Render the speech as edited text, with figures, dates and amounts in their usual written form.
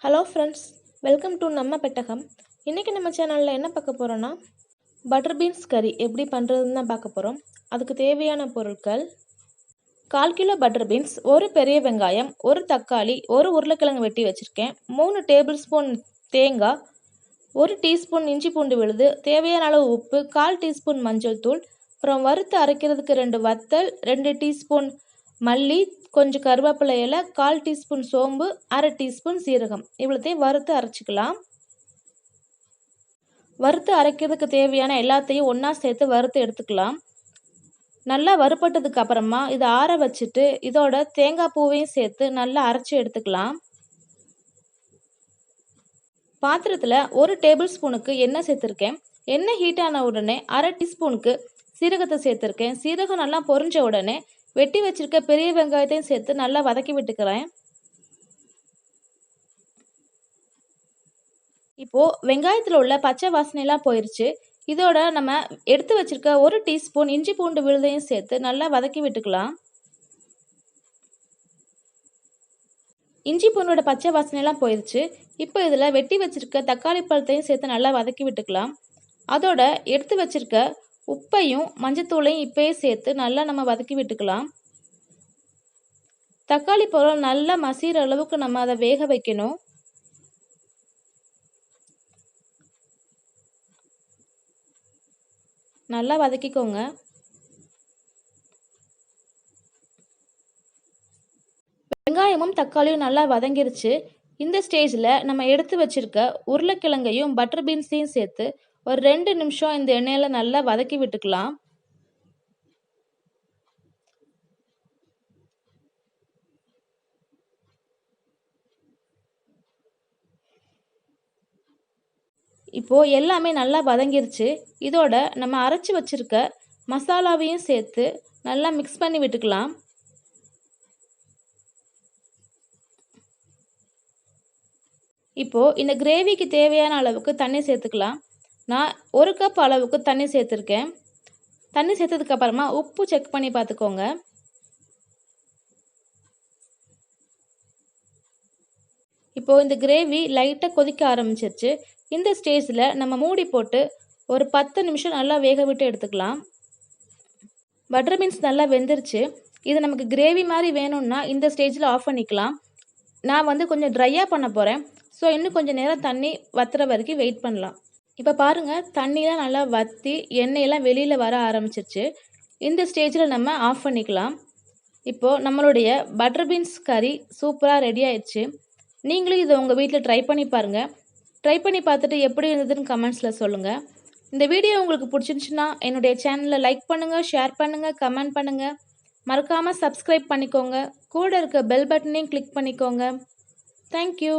Hello friends, welcome to நம்ம பெட்டகம். இன்றைக்கி நம்ம சேனலில் என்ன பார்க்க போகிறோன்னா, பட்டர் பீன்ஸ் கறி எப்படி பண்ணுறதுன்னு தான் பார்க்க போகிறோம். அதுக்கு தேவையான பொருட்கள்: 1/4 கிலோ பட்டர் பீன்ஸ், ஒரு பெரிய வெங்காயம், ஒரு தக்காளி, ஒரு உருளைக்கிழங்கு வெட்டி வச்சுருக்கேன், 3 டேபிள் ஸ்பூன் தேங்காய், 1 டீஸ்பூன் இஞ்சி பூண்டு விழுது, தேவையான அளவு உப்பு, 1/4 டீஸ்பூன் மஞ்சள் தூள், அப்புறம் வறுத்து அரைக்கிறதுக்கு 2 வத்தல், 2 டீஸ்பூன் மல்லி, கொஞ்சம் கருவேப்பிலை இலை, 1/4 டீஸ்பூன் சோம்பு, 1/2 டீஸ்பூன் சீரகம். இவ்வளோத்தையும் வறுத்து அரைச்சிக்கலாம். வறுத்து அரைக்கிறதுக்கு தேவையான எல்லாத்தையும் ஒன்றா சேர்த்து வறுத்து எடுத்துக்கலாம். நல்லா வறுப்பட்டதுக்கு அப்புறமா இதை ஆற வச்சுட்டு இதோட தேங்காய் பூவையும் சேர்த்து நல்லா அரைச்சி எடுத்துக்கலாம். பாத்திரத்தில் 1 டேபிள் ஸ்பூனுக்கு எண்ணெய் சேர்த்துருக்கேன். எண்ணெய் ஹீட் ஆன உடனே 1/2 டீஸ்பூனுக்கு சீரகத்தை சேர்த்துருக்கேன். சீரகம் நல்லா பொரிஞ்ச உடனே வெட்டி வச்சிருக்க பெரிய வெங்காயத்தையும் சேர்த்து நல்லா வதக்கி விட்டுக்கிறேன். இப்போது வெங்காயத்தில் உள்ள பச்சை வாசனைலாம் போயிடுச்சு. இதோட நம்ம எடுத்து வச்சிருக்க 1 டீஸ்பூன் இஞ்சி பூண்டு விழுதையும் சேர்த்து நல்லா வதக்கி விட்டுக்கலாம். இஞ்சி பூண்டோட பச்சை வாசனைலாம் போயிடுச்சு. இப்போ இதில் வெட்டி வச்சிருக்க தக்காளி பழத்தையும் சேர்த்து நல்லா வதக்கி விட்டுக்கலாம். அதோட எடுத்து வச்சிருக்க உப்பையும் மஞ்சத்தூளையும் இப்பயே சேர்த்து நல்லா நம்ம வதக்கி விட்டுக்கலாம். தக்காளி பழம் நல்லா மசிகிற அளவுக்கு நம்ம அதை வேக வைக்கணும். நல்லா வதக்கிக்கோங்க. வெங்காயமும் தக்காளியும் நல்லா வதங்கிருச்சு. இந்த ஸ்டேஜில் நம்ம எடுத்து வச்சிருக்க உருளைக்கிழங்கையும் பட்டர் பீன்ஸையும் சேர்த்து ஒரு 2 நிமிஷம் இந்த எண்ணெயில் நல்லா வதக்கி விட்டுக்கலாம். இப்போது எல்லாமே நல்லா வதங்கிருச்சு. இதோட நம்ம அரைச்சி வச்சிருக்க மசாலாவையும் சேர்த்து நல்லா மிக்ஸ் பண்ணி விட்டுக்கலாம். இப்போது இந்த கிரேவிக்கு தேவையான அளவுக்கு தண்ணி சேர்த்துக்கலாம். நான் 1 கப் அளவுக்கு தண்ணி சேர்த்துருக்கேன். தண்ணி சேர்த்ததுக்கப்புறமா உப்பு செக் பண்ணி பார்த்துக்கோங்க. இப்போது இந்த கிரேவி லைட்டாக கொதிக்க ஆரம்பிச்சிருச்சு. இந்த ஸ்டேஜில் நம்ம மூடி போட்டு ஒரு 10 நிமிஷம் நல்லா வேக விட்டு எடுத்துக்கலாம். பட்டர் பீன்ஸ் நல்லா வெந்துருச்சு. இது நமக்கு கிரேவி மாதிரி வேணும்னா இந்த ஸ்டேஜில் ஆஃப் பண்ணிக்கலாம். நான் கொஞ்சம் ட்ரையாக பண்ண போகிறேன். ஸோ இன்னும் கொஞ்சம் நேரம் தண்ணி வத்துற வரைக்கும் வெயிட் பண்ணலாம். இப்போ பாருங்கள், தண்ணியெலாம் நல்லா வற்றி எண்ணெயெல்லாம் வெளியில் வர ஆரம்பிச்சிருச்சு. இந்த ஸ்டேஜில் நம்ம ஆஃப் பண்ணிக்கலாம். இப்போது நம்மளுடைய பட்டர் பீன்ஸ் கறி சூப்பராக ரெடி ஆயிடுச்சு. நீங்களும் இதை உங்கள் வீட்டில் ட்ரை பண்ணி பாருங்கள். ட்ரை பண்ணி பார்த்துட்டு எப்படி இருந்ததுன்னு கமெண்ட்ஸில் சொல்லுங்கள். இந்த வீடியோ உங்களுக்கு பிடிச்சிருந்துச்சுன்னா என்னுடைய சேனலை லைக் பண்ணுங்கள், ஷேர் பண்ணுங்கள், கமெண்ட் பண்ணுங்கள். மறக்காமல் சப்ஸ்கிரைப் பண்ணிக்கோங்க. கூட இருக்க பெல் பட்டனையும் கிளிக் பண்ணிக்கோங்க. தேங்க்யூ.